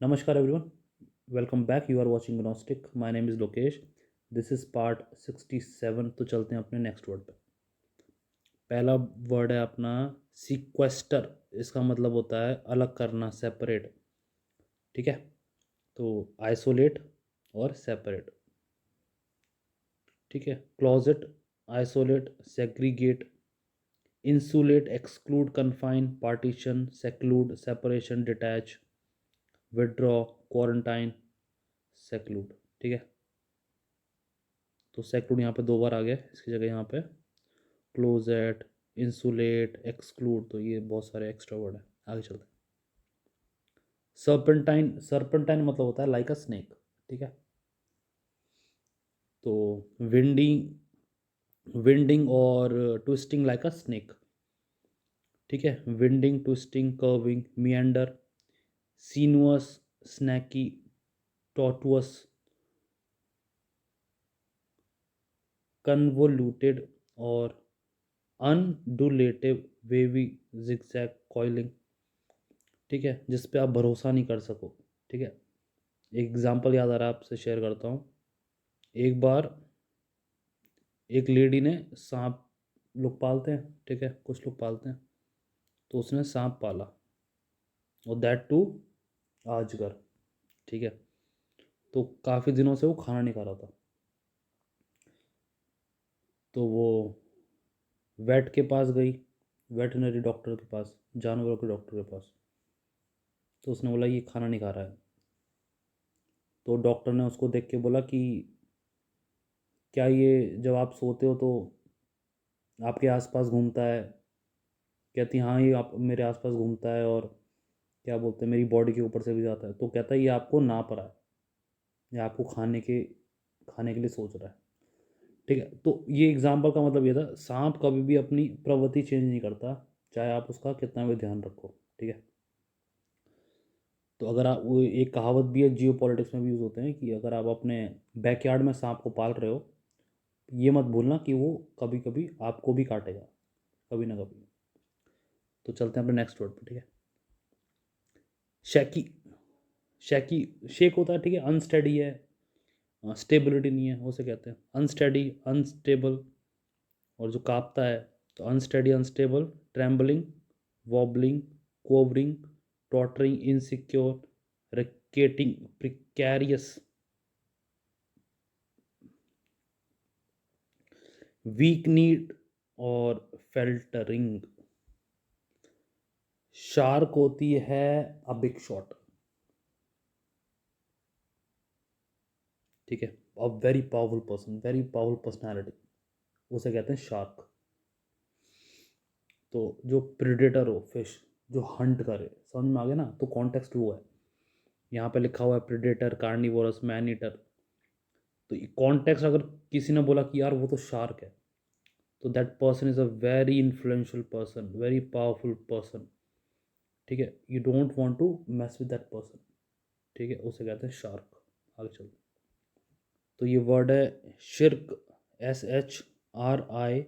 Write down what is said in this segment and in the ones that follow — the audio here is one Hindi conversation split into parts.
Namaskar everyone. Welcome back. You are watching Gnostic. My name is Lokesh. This is part 67. तो चलते हैं अपने नेक्स्ट वर्ड पे। पहला वर्ड है अपना सीक्वेस्टर। इसका मतलब होता है अलग करना, सेपरेट। ठीक है, तो आइसोलेट और सेपरेट। ठीक है, closet, isolate, segregate, insulate, exclude, confine, partition, seclude, separation, detach, withdraw, quarantine, seclude. ठीक है, तो सेक्लूड यहाँ पे दो बार आ गया, इसकी जगह यहाँ पे क्लोजेट, इंसुलेट, एक्सक्लूड, तो ये बहुत सारे एक्स्ट्रा वर्ड है। आगे चलते हैं। सर्पेंटाइन, सर्पेंटाइन मतलब होता है लाइक अ स्नेक। ठीक है, तो विंडिंग, विंडिंग और ट्विस्टिंग लाइक अ स्नेक। ठीक है, winding, twisting, curving, meander, sinuous, snaky, tortuous, convoluted और अनडुलेटिव, वेवी, जिगजैग, कॉइलिंग। ठीक है, जिस पे आप भरोसा नहीं कर सको। ठीक है, एक एग्जांपल याद आ रहा है, आपसे शेयर करता हूँ। एक बार एक लेडी ने सांप, लोग पालते हैं, ठीक है, कुछ लोग पालते हैं, तो उसने सांप पाला, और दैट टू अजगर। ठीक है, तो काफ़ी दिनों से वो खाना नहीं खा रहा था। तो वो वेट के पास गई, वेटनरी डॉक्टर के पास, जानवरों के डॉक्टर के पास। तो उसने बोला ये खाना नहीं खा रहा है। तो डॉक्टर ने उसको देख के बोला कि क्या ये जब आप सोते हो तो आपके आसपास घूमता है? कहती हाँ, ये आप मेरे आसपास घूमता है, और क्या बोलते हैं, मेरी बॉडी के ऊपर से भी जाता है। तो कहता है ये आपको नाप रहा है, ये आपको खाने के लिए सोच रहा है। ठीक है, तो ये एग्जाम्पल का मतलब ये था, सांप कभी भी अपनी प्रवृत्ति चेंज नहीं करता, चाहे आप उसका कितना भी ध्यान रखो। ठीक है, तो अगर आप, वो एक कहावत भी है, जियो पॉलिटिक्स में भी यूज़ होते हैं, कि अगर आप अपने बैकयार्ड में सांप को पाल रहे हो, ये मत भूलना कि वो कभी कभी आपको भी काटेगा, कभी ना कभी। तो चलते हैं अपने नेक्स्ट वर्ड पर। ठीक है, शैकी, शैकी, शेक होता है, ठीक है, अनस्टेडी है, स्टेबिलिटी नहीं है, उसे कहते हैं अनस्टेडी, अनस्टेबल। और जो कांपता है, तो unsteady, unstable, trembling, wobbling, quavering, tottering, insecure, rickety, precarious, weak kneed और फेल्टरिंग। शार्क होती है अ बिग शॉट। ठीक है, a very powerful person, very powerful personality, उसे कहते हैं शार्क। तो जो प्रेडेटर हो, फिश जो हंट करे, समझ में आ गया ना? तो कॉन्टेक्स्ट वो है, यहाँ पे लिखा हुआ है प्रेडेटर, कार्निवोरस, मैन ईटर। तो कॉन्टेक्स्ट अगर किसी ने बोला कि यार वो तो शार्क है, तो that person is a very influential person, very powerful person. ठीक है, you don't want to mess with that person. ठीक है, उसे कहते हैं शार्क। आगे चलते, तो ये वर्ड है शिर्क, SHRIEK,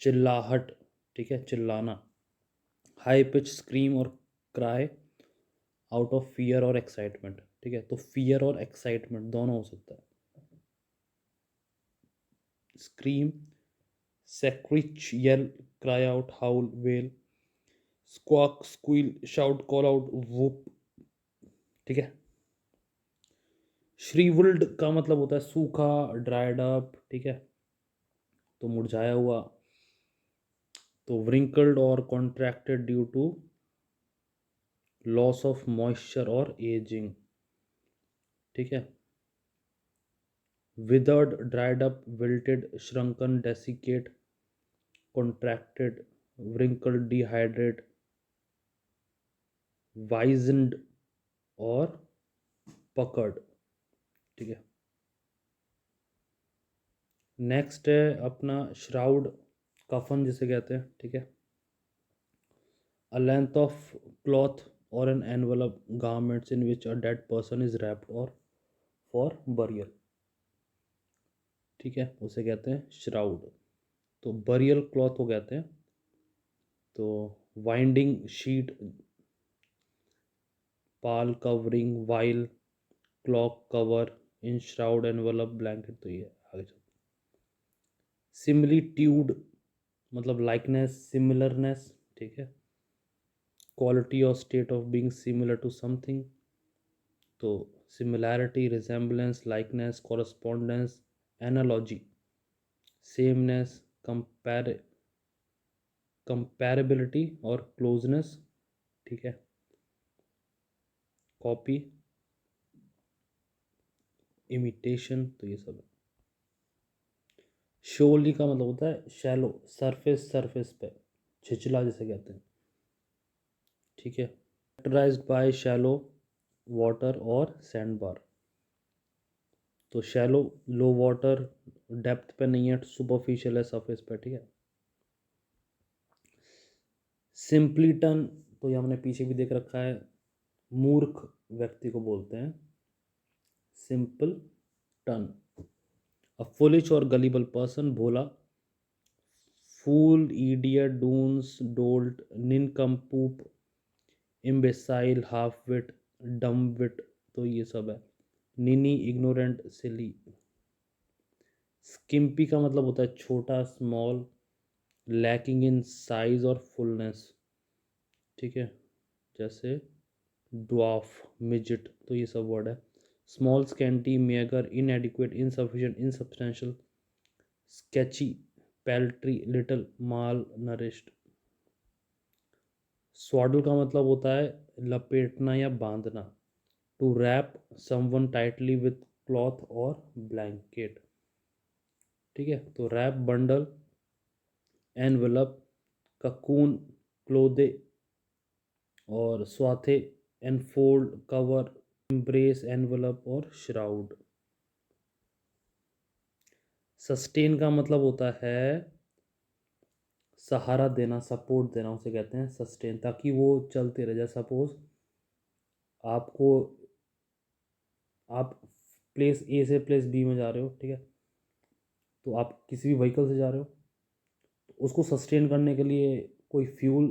चिल्लाहट। ठीक है, चिल्लाना, हाई पिच स्क्रीम और क्राई आउट ऑफ फियर और एक्साइटमेंट। ठीक है, तो फियर और एक्साइटमेंट दोनों हो सकता है। Scream, screech, yell, cry out, howl, wail, squawk, squeal, shout, call out, whoop. ठीक है, श्रीवल्ड का मतलब होता है सूखा, ड्राइड अप। ठीक है, तो मुरझाया हुआ। तो व्रिंकल्ड और contracted due to loss of moisture और एजिंग। ठीक है, withered, dried up, wilted, shrunken, desiccate, contracted, wrinkled, dehydrate, wizened और पकर्ड। ठीक है, नेक्स्ट है अपना श्राउड, कफन जिसे कहते हैं। ठीक है, a length of cloth or an envelope garments in which a dead person is wrapped और फॉर बरियल। ठीक है, उसे कहते हैं श्राउड। तो बरियल क्लॉथ को कहते हैं। तो वाइंडिंग शीट, पाल कवरिंग, वाइल, क्लॉक कवर, इन श्राउड, एनवलप, ब्लैंकेट। तो ये आगे चल। सिमिलिट्यूड मतलब लाइकनेस, सिमिलरनेस, ठीक है। क्वालिटी और state of being similar to something, तो similarity, resemblance, likeness, correspondence, analogy, sameness, comparability और क्लोजनेस, ठीक है। कॉपी, इमिटेशन, तो ये सब है। शोली का मतलब होता है शैलो, सरफेस, सरफेस पे, छिछला जिसे कहते हैं, ठीक है। कैरेक्टराइज्ड बाय शैलो वाटर और सैंड बार। तो शैलो लो वाटर डेप्थ पे नहीं है, सुपरफिशियल है सरफेस पे, ठीक है। सिंपलीटन, तो ये हमने पीछे भी देख रखा है, मूर्ख व्यक्ति को बोलते हैं सिंपल टन। अ फुलिश और गलीबल पर्सन, भोला। फूल, इडियट, डून्स, डोल्ट, निनकम्पूप, इम्बेसाइल, हाफ विट, डम विट, तो ये सब है। निनी, इग्नोरेंट, सिली। स्किम्पी का मतलब होता है छोटा, स्मॉल, लैकिंग इन साइज और फुलनेस, ठीक है। जैसे ड्वार्फ, मिजिट, तो ये सब वर्ड है। Small, scanty, meagre, inadequate, insufficient, insubstantial. Sketchy, paltry, little, malnourished. Swaddle का मतलब होता है लपेटना या बांधना, to wrap someone tightly with cloth और ब्लैंकेट, ठीक है। तो wrap, bundle, envelop, cocoon, clothe, और swathe, enfold, cover, embrace, envelop और श्राउड। सस्टेन का मतलब होता है सहारा देना, सपोर्ट देना, उसे कहते हैं सस्टेन, ताकि वो चलते रहे। जैसे सपोज आपको, आप प्लेस ए से प्लेस बी में जा रहे हो, ठीक है। तो आप किसी भी व्हीकल से जा रहे हो, तो उसको सस्टेन करने के लिए कोई फ्यूल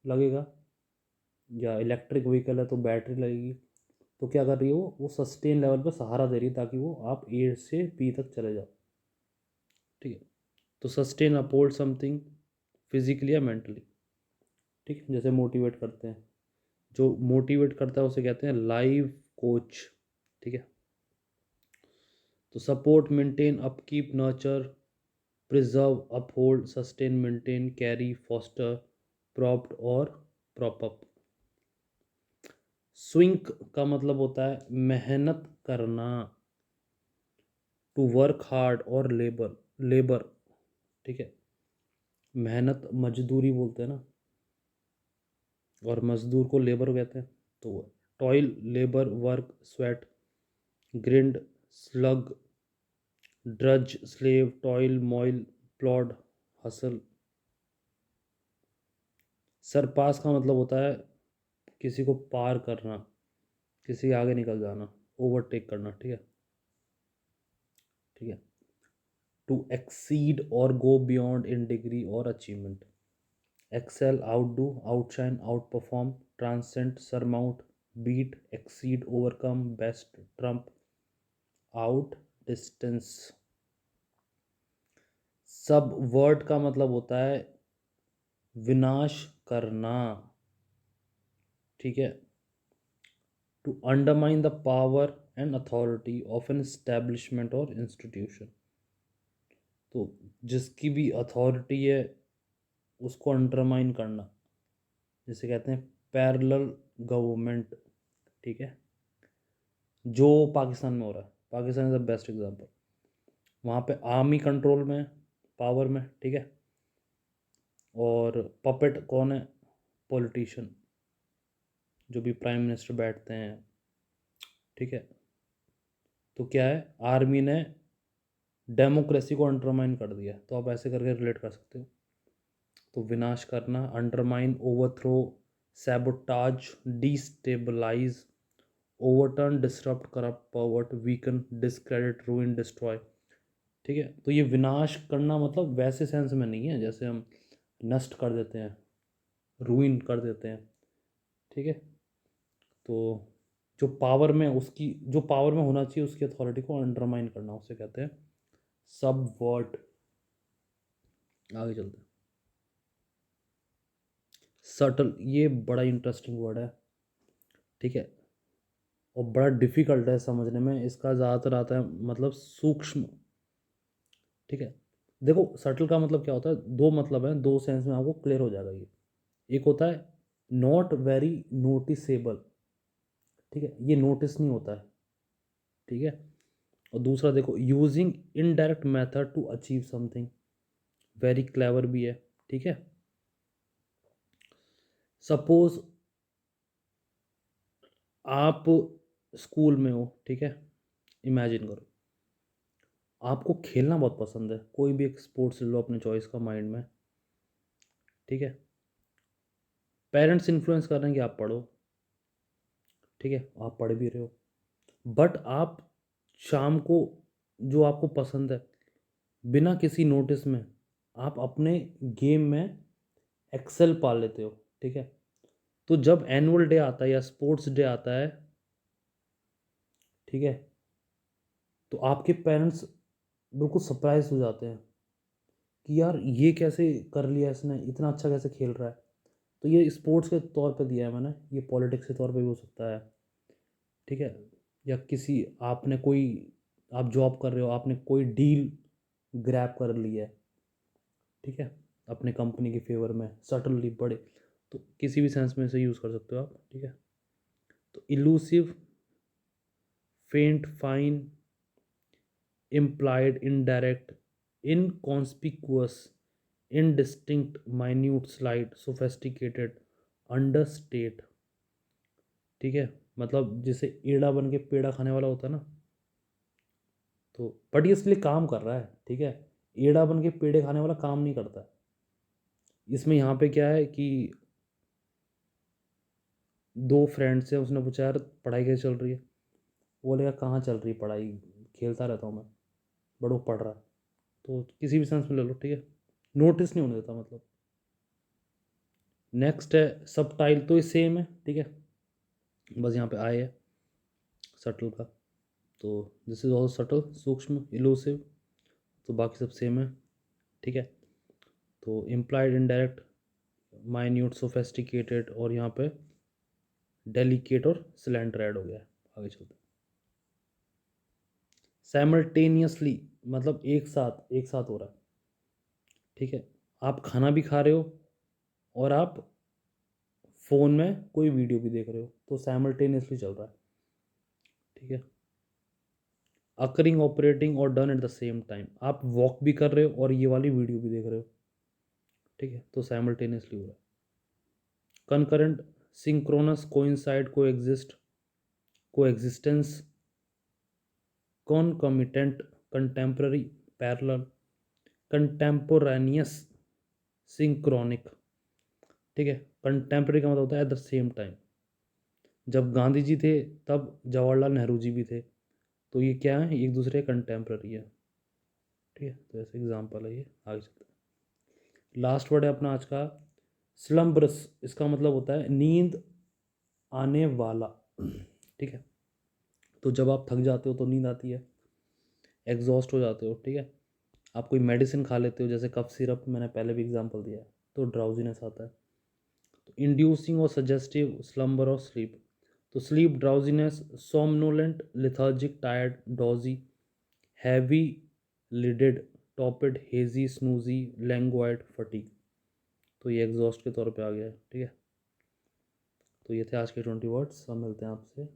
लगेगा, या इलेक्ट्रिक व्हीकल है तो बैटरी लगेगी। तो क्या कर रही है वो सस्टेन लेवल पर सहारा दे रही है, ताकि वो आप ए से बी तक चले जाओ, ठीक है। तो सस्टेन, अपहोल्ड समथिंग फिजिकली या मेंटली, ठीक है। जैसे मोटिवेट करते हैं, जो मोटिवेट करता है उसे कहते हैं लाइव कोच, ठीक है। तो support, maintain, upkeep, nurture, preserve, uphold, sustain, maintain, carry, foster, propped और प्रॉप अप। स्विंक का मतलब होता है मेहनत करना, टू वर्क हार्ड और लेबर, लेबर, ठीक है। मेहनत मजदूरी बोलते हैं ना, और मजदूर को लेबर कहते हैं, तो वो toil, labour, work, sweat, grind, slog, drudge, slave, toil, moil, plod, hustle. Surpass का मतलब होता है किसी को पार करना, किसी के आगे निकल जाना, ओवरटेक करना, ठीक है, ठीक है। टू एक्सीड और गो बियॉन्ड इन डिग्री और achievement. Excel, outdo, outshine, outperform, transcend, surmount, beat, exceed, overcome, best, trump, outdistance. Subvert का मतलब होता है विनाश करना, ठीक है। To undermine the power and authority of an establishment और इंस्टीट्यूशन। तो जिसकी भी अथॉरिटी है उसको अंडरमाइन करना, जिसे कहते हैं पैरेलल गवर्नमेंट, ठीक है। जो पाकिस्तान में हो रहा है, Pakistan is the best example. वहाँ पे आर्मी कंट्रोल में, पावर में, ठीक है। और पपेट कौन है? पॉलिटिशियन, जो भी प्राइम मिनिस्टर बैठते हैं, ठीक है। तो क्या है, आर्मी ने डेमोक्रेसी को अंडरमाइन कर दिया, तो आप ऐसे करके रिलेट कर सकते हो। तो विनाश करना, undermine, overthrow, sabotage, destabilise, overturn, disrupt, corrupt, pervert, weaken, discredit, रूइन, destroy, ठीक है। तो ये विनाश करना मतलब वैसे सेंस में नहीं है जैसे हम नष्ट कर देते हैं, रूइन कर देते हैं, ठीक है। तो जो पावर में होना चाहिए उसकी अथॉरिटी को अंडरमाइन करना, उसे कहते हैं सबवर्ट। आगे चलते हैं। सटल, ये बड़ा इंटरेस्टिंग वर्ड है, ठीक है, और बड़ा डिफिकल्ट है समझने में। इसका ज़्यादातर आता है मतलब सूक्ष्म, ठीक है। देखो सटल का मतलब क्या होता है, दो मतलब है, दो सेंस में आपको क्लियर हो जाएगा ये। एक होता है नॉट वेरी नोटिसेबल, ठीक है, ये नोटिस नहीं होता है, ठीक है। और दूसरा देखो using indirect method to achieve something, very clever भी है, ठीक है। सपोज आप स्कूल में हो, ठीक है, इमेजिन करो आपको खेलना बहुत पसंद है, कोई भी एक स्पोर्ट्स ले लो अपने चॉइस का माइंड में, ठीक है। पेरेंट्स इन्फ्लुएंस कर रहे हैं कि आप पढ़ो, ठीक है, आप पढ़ भी रहे हो, बट आप शाम को जो आपको पसंद है बिना किसी नोटिस में आप अपने गेम में एक्सेल पा लेते हो, ठीक है। तो जब एनुअल डे आता है या स्पोर्ट्स डे आता है, ठीक है, तो आपके पेरेंट्स बिल्कुल सरप्राइज हो जाते हैं कि यार ये कैसे कर लिया इसने, इतना अच्छा कैसे खेल रहा है। तो ये स्पोर्ट्स के तौर पे दिया है मैंने, ये पॉलिटिक्स के तौर पे भी हो सकता है, ठीक है। या किसी आपने कोई आप जॉब कर रहे हो, आपने कोई डील ग्रैब कर ली है, ठीक है, अपने कंपनी के फेवर में सटनली बड़े, तो किसी भी सेंस में इसे यूज़ कर सकते हो आप, ठीक है। तो इलूसिव, फेंट, fine, implied, indirect, inconspicuous, indistinct, minute, slight, sophisticated, understate, ठीक है। मतलब जैसे एड़ा बन के पेड़ा खाने वाला होता है ना, तो बट ये इसलिए काम कर रहा है, ठीक है। एड़ा बन के पेड़े खाने वाला काम नहीं करता है। इसमें यहाँ पे क्या है कि दो फ्रेंड्स हैं, उसने पूछा यार पढ़ाई कैसे चल रही है, वो बोलेगा कहाँ चल रही पढ़ाई, खेलता रहता हूँ मैं, बट वो पढ़ रहा है। तो किसी भी सेंस में ले लो, ठीक है, नोटिस नहीं होने देता मतलब। नेक्स्ट है सबटाइल, तो ये सेम है, ठीक है, बस यहाँ पे आए है सटल का, तो दिस इज ऑल्सो सटल, सूक्ष्म, इलूसिव, तो बाकी सब सेम है, ठीक है। तो इम्प्लाइड, इनडायरेक्ट, माइन्यूट, सोफेस्टिकेटेड, और यहाँ पे डेलिकेट और सिलेंडर ऐड हो गया है। आगे चलते हैं। साइमल्टेनियसली मतलब एक साथ हो रहा है, ठीक है। आप खाना भी खा रहे हो और आप फ़ोन में कोई वीडियो भी देख रहे हो, तो साइमल्टेनियसली चल रहा है, ठीक है। अकरिंग, ऑपरेटिंग और done at the same time, आप वॉक भी कर रहे हो और ये वाली वीडियो भी देख रहे हो, ठीक है, तो साइमल्टेनियसली हो रहा है। कंकरेंट, सिंक्रोनस, कोइंसाइड, को एग्जिस्टेंस, कॉनकॉमिटेंट, कंटेम्प्ररी, पैरेलल, कंटेम्पोरानियस, सिंक्रोनिक, ठीक है। कंटेम्प्ररी का मतलब होता है एट द सेम टाइम, जब गांधी जी थे तब जवाहरलाल नेहरू जी भी थे, तो ये क्या है, एक दूसरे कंटेम्प्ररी है, ठीक है। तो ऐसे एग्जाम्पल है ये। आगे चलते हैं। लास्ट वर्ड है अपना आज का स्लम्बरस, इसका मतलब होता है नींद आने वाला, ठीक है। तो जब आप थक जाते हो तो नींद आती है, एग्जॉस्ट हो जाते हो, ठीक है, आप कोई मेडिसिन खा लेते हो जैसे कफ सिरप, मैंने पहले भी एग्जांपल दिया है, तो ड्राउजीनेस आता है। तो इंड्यूसिंग और सजेस्टिव, स्लम्बर और स्लीप, तो sleep, drowsiness, somnolent, lethargic, tired, dozy, heavy lidded, torpid, hazy, snoozy, languid, fatigue, तो ये एग्जॉस्ट के तौर पे आ गया है, ठीक है। तो ये थे आज के 20 वर्ड्स, हम मिलते हैं आपसे